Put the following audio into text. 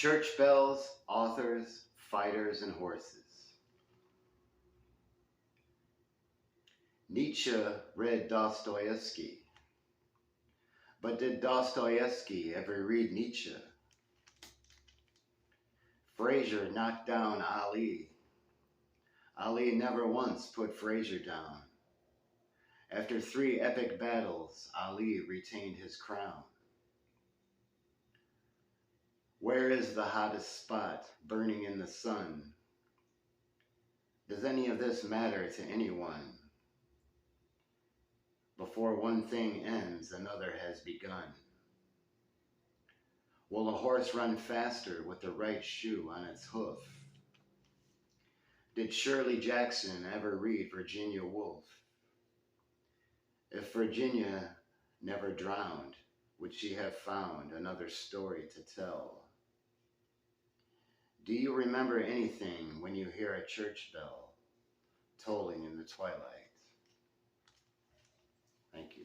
Church bells, authors, fighters, and horses. Nietzsche read Dostoevsky. But did Dostoevsky ever read Nietzsche? Fraser knocked down Ali. Ali never once put Fraser down. After 3 epic battles, Ali retained his crown. Where is the hottest spot burning in the sun? Does any of this matter to anyone? Before one thing ends, another has begun. Will a horse run faster with the right shoe on its hoof? Did Shirley Jackson ever read Virginia Woolf? If Virginia never drowned, would she have found another story to tell? Do you remember anything when you hear a church bell tolling in the twilight? Thank you.